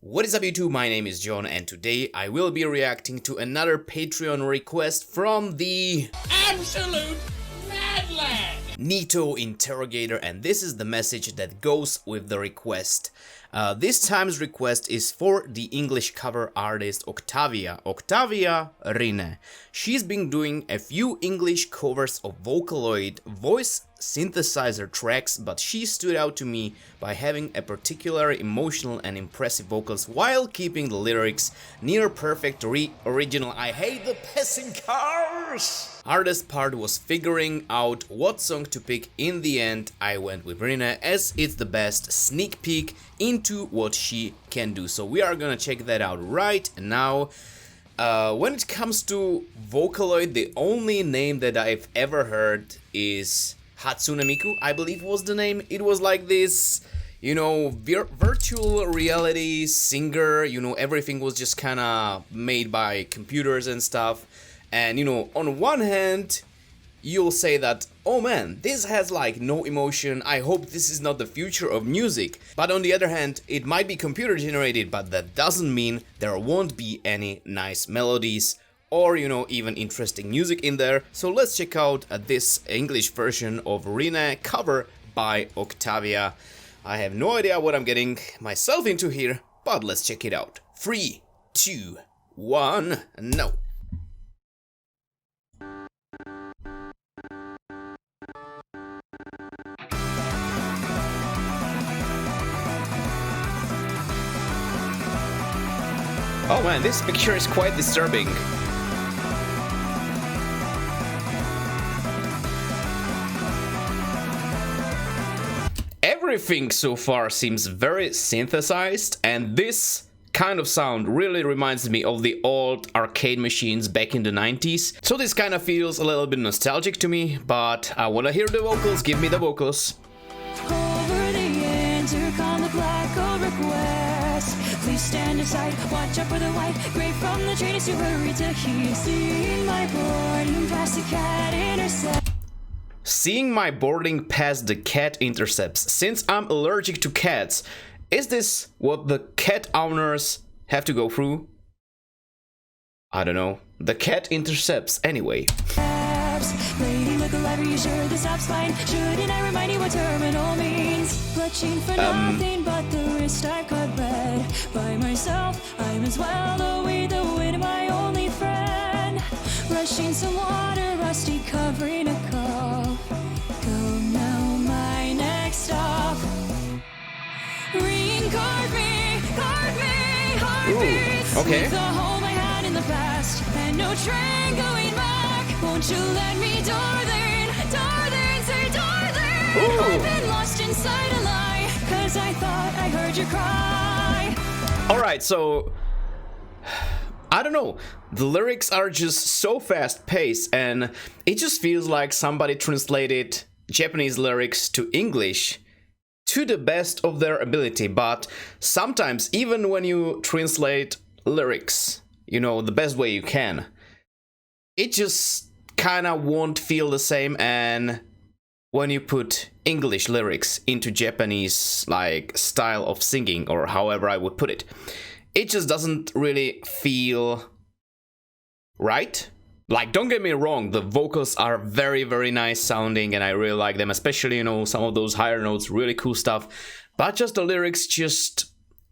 What is up YouTube, my name is John and today I will be reacting to another Patreon request from the absolute mad lad Nito Interrogator, and this is the message that goes with the request. This time's request is for the English cover artist Oktavia Rinne. She's been doing a few English covers of Vocaloid voice synthesizer tracks, but she stood out to me by having a particularly emotional and impressive vocals while keeping the lyrics near perfect original. I hate the passing cars! Hardest part was figuring out what song to pick. In the end, I went with Rinne as it's the best sneak peek into what she can do. So we are gonna check that out right now. When it comes to Vocaloid, the only name that I've ever heard is Hatsune Miku, I believe was the name. It was like this, you know, virtual reality singer, you know, everything was just kind of made by computers and stuff. And, you know, on one hand, you'll say that, oh man, this has like no emotion, I hope this is not the future of music. But on the other hand, it might be computer generated, but that doesn't mean there won't be any nice melodies or, you know, even interesting music in there. So let's check out this English version of Rinne cover by Oktavia. I have no idea what I'm getting myself into here, but let's check it out. 3, 2, 1, no. Oh man, this picture is quite disturbing. Everything so far seems very synthesized, and this kind of sound really reminds me of the old arcade machines back in the 90s. So this kind of feels a little bit nostalgic to me, but I wanna hear the vocals, give me the vocals. Over the intercom, the black gold request. Please stand aside, watch out for the white gray from the train as you hurry to hear. Seeing my boarding past the cat intercept. Seeing my boarding past the cat intercepts. Since I'm allergic to cats, is this what the cat owners have to go through? I don't know. The cat intercepts anyway. Lady, look alive, are you sure this app's fine? Shouldn't I remind you what terminal means? Bloodchain for nothing but the wrist I cut red. By myself, I'm as well away the wind, my only friend. Rushing some water, rusty covering a cup. Go now, my next stop. Ring, carve me, heartbeats. Okay. With the home I had in the past, and no train going back. Won't you let me, darling, say darling. Ooh. I've been lost inside a lie, 'cause I thought I heard you cry. Alright, so I don't know, the lyrics are just so fast paced and it just feels like somebody translated Japanese lyrics to English to the best of their ability. But sometimes even when you translate lyrics, you know, the best way you can, it just kinda won't feel the same. And when you put English lyrics into Japanese like style of singing, or however I would put it, it just doesn't really feel right. Like, don't get me wrong, the vocals are very, very nice sounding and I really like them, especially, you know, some of those higher notes, really cool stuff. But just the lyrics, just,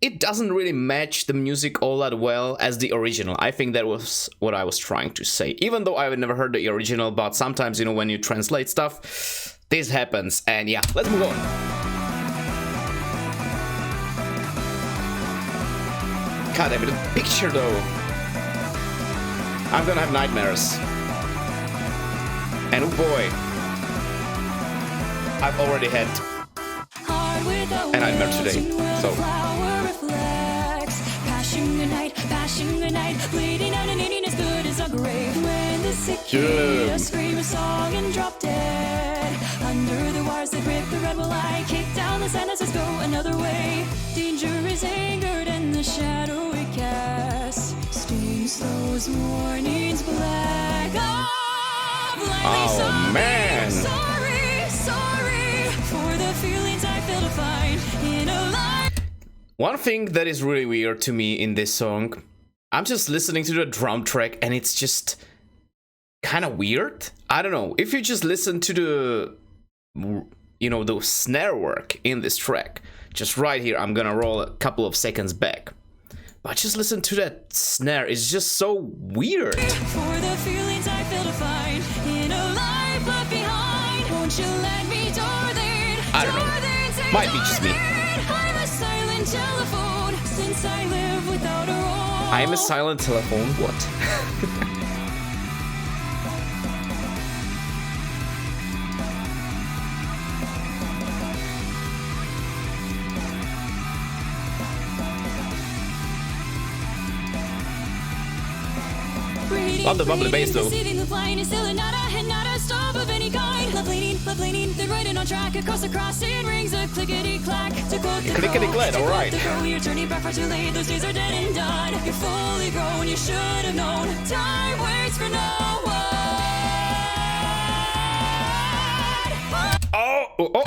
it doesn't really match the music all that well as the original. I think that was what I was trying to say. Even though I've never heard the original, but sometimes, you know, when you translate stuff, this happens. And yeah, let's move on. God damn it, the picture though. I'm gonna have nightmares. And oh boy, I've already had a nightmare today, so. Passing the night, bleeding out and eating as good as a grave. When the cicada scream a song and drop dead. Under the wires that rip the red will I kick down the sand as I go another way. Danger is angered and the shadow it casts. Stings those warnings black. Oh man! Sorry for the feelings I fail to find in a life. One thing that is really weird to me in this song, I'm just listening to the drum track and it's just kind of weird. I don't know. If you just listen to the snare work in this track, just right here, I'm gonna roll a couple of seconds back. But just listen to that snare, it's just so weird. For the feelings I feel to find in a life left behind, won't you let me, darling? I don't know. Might be just me. I'm a silent telephone since I live without a role. I am a silent telephone. What? Love the bubbly bass though. The flying is still not a stop of any kind. Love leaning, they're riding on track across the crossing rings a clickety-clack. To quote the Clickety-clack, alright. The girl, you're turning back far too late. Those days are dead and done. You're fully grown, you should have known. Time waits for no one. Oh.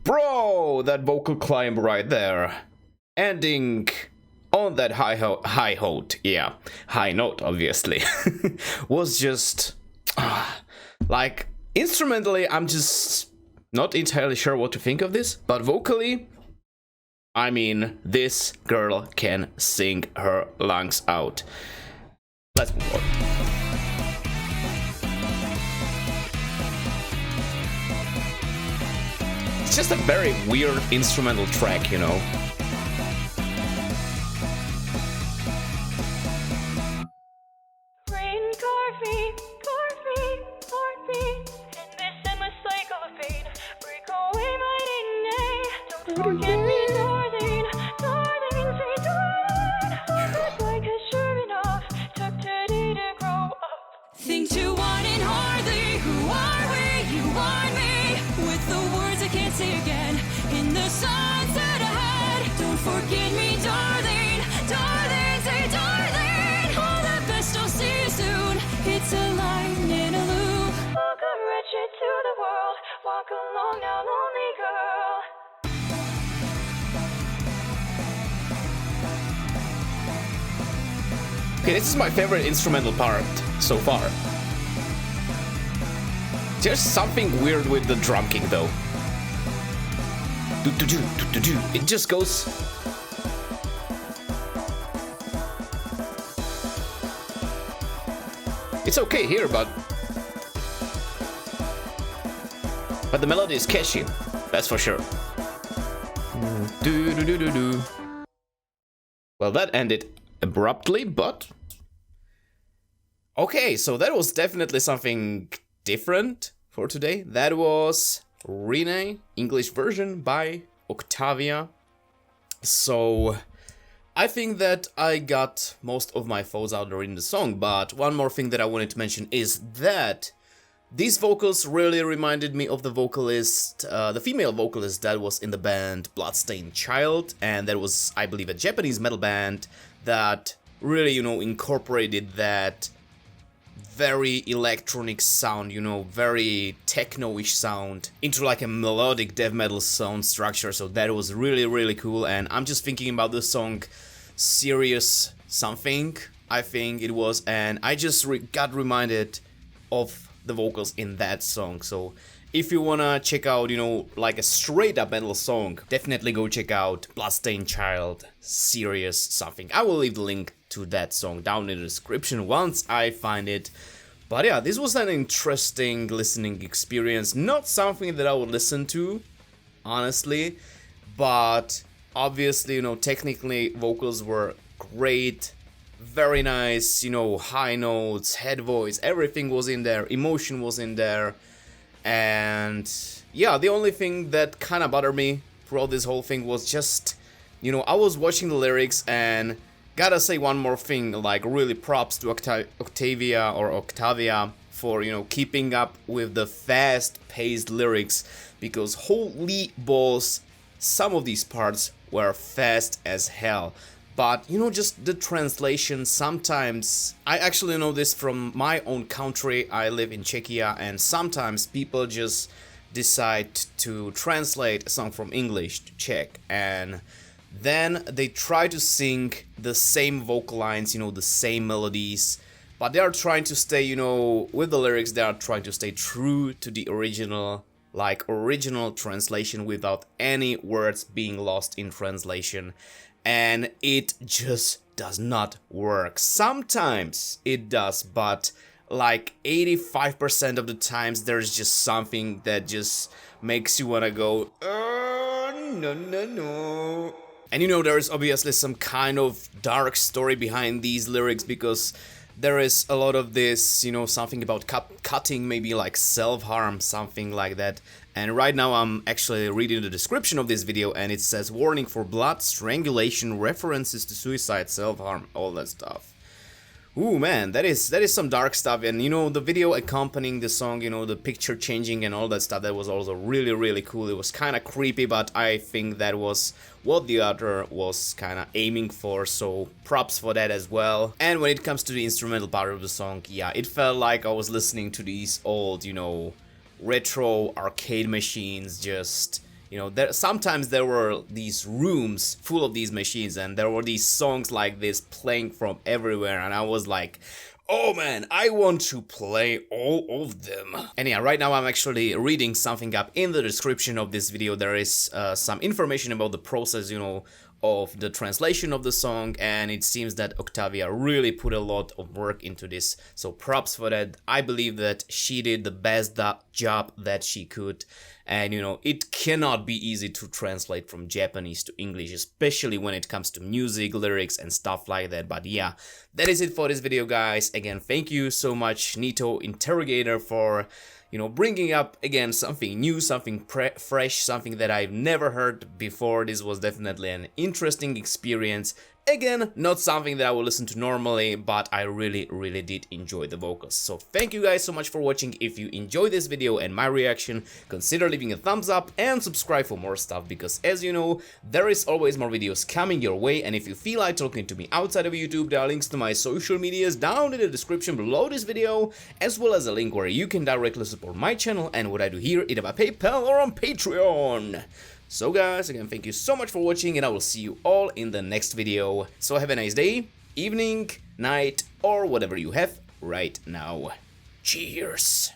Bro, that vocal climb right there. Ending on that high note, obviously, was just like instrumentally. I'm just not entirely sure what to think of this, but vocally, I mean, this girl can sing her lungs out. Let's move on. It's just a very weird instrumental track, you know. Think to one and hardly, who are we? You are me. With the words I can't say again, in the sunset ahead. Don't forget me, darling, darling, say darling. All the best, I'll see you soon. It's a line in a loop. Welcome wretched to the world. Walk along now, lonely girl. Okay, this is my favorite instrumental part so far. There's something weird with the drum kick though. It just goes. It's okay here, but the melody is catchy, that's for sure. Well, that ended abruptly, but okay, so that was definitely something different for today. That was Rinne, English version by Oktavia. So I think that I got most of my thoughts out there in the song, but one more thing that I wanted to mention is that these vocals really reminded me of the vocalist, the female vocalist that was in the band Bloodstained Child, and that was, I believe, a Japanese metal band that really, you know, incorporated that very electronic sound, you know, very techno-ish sound into like a melodic death metal sound structure. So that was really, really cool. And I'm just thinking about the song Serious Something, I think it was, and I just got reminded of the vocals in that song. So if you wanna check out, you know, like a straight up metal song, definitely go check out Bloodstained Child, Serious Something. I will leave the link to that song down in the description once I find it. But yeah, this was an interesting listening experience. Not something that I would listen to, honestly, but obviously, you know, technically vocals were great. Very nice, you know, high notes, head voice, everything was in there, emotion was in there. And yeah, the only thing that kind of bothered me throughout this whole thing was just, you know, I was watching the lyrics and gotta say one more thing, like really props to Oktavia for, you know, keeping up with the fast-paced lyrics, because holy balls, some of these parts were fast as hell. But, you know, just the translation sometimes, I actually know this from my own country, I live in Czechia, and sometimes people just decide to translate a song from English to Czech, and then they try to sing the same vocal lines, the same melodies, but they are trying to stay, with the lyrics, they are trying to stay true to the original translation without any words being lost in translation. And it just does not work. Sometimes it does, but like 85% of the times there's just something that just makes you wanna go, no. And there's obviously some kind of dark story behind these lyrics, because there is a lot of this, something about cutting, maybe like self-harm, something like that. And right now I'm actually reading the description of this video, and it says warning for blood, strangulation, references to suicide, self-harm, all that stuff. Ooh man, that is some dark stuff. And the video accompanying the song, the picture changing and all that stuff, that was also really, really cool. It was kind of creepy, but I think that was what the author was kind of aiming for, so props for that as well. And when it comes to the instrumental part of the song, yeah, it felt like I was listening to these old, retro arcade machines. Just sometimes there were these rooms full of these machines, and there were these songs like this playing from everywhere, and I was like, oh man, I want to play all of them. And yeah, right now I'm actually reading something up in the description of this video. There is some information about the process, of the translation of the song, and it seems that Oktavia really put a lot of work into this, so props for that. I believe that she did the best job that she could, and it cannot be easy to translate from Japanese to English, especially when it comes to music, lyrics and stuff like that. But yeah, that is it for this video, guys. Again, thank you so much, Nito Interrogator, for bringing up again something new, something fresh, something that I've never heard before. This was definitely an interesting experience. Again, not something that I would listen to normally, but I really, really did enjoy the vocals. So thank you guys so much for watching. If you enjoyed this video and my reaction, consider leaving a thumbs up and subscribe for more stuff, because as you know, there is always more videos coming your way. And if you feel like talking to me outside of YouTube, there are links to my social medias down in the description below this video, as well as a link where you can directly support my channel and what I do here, either by PayPal or on Patreon. So guys, again, thank you so much for watching, and I will see you all in the next video. So have a nice day, evening, night, or whatever you have right now. Cheers!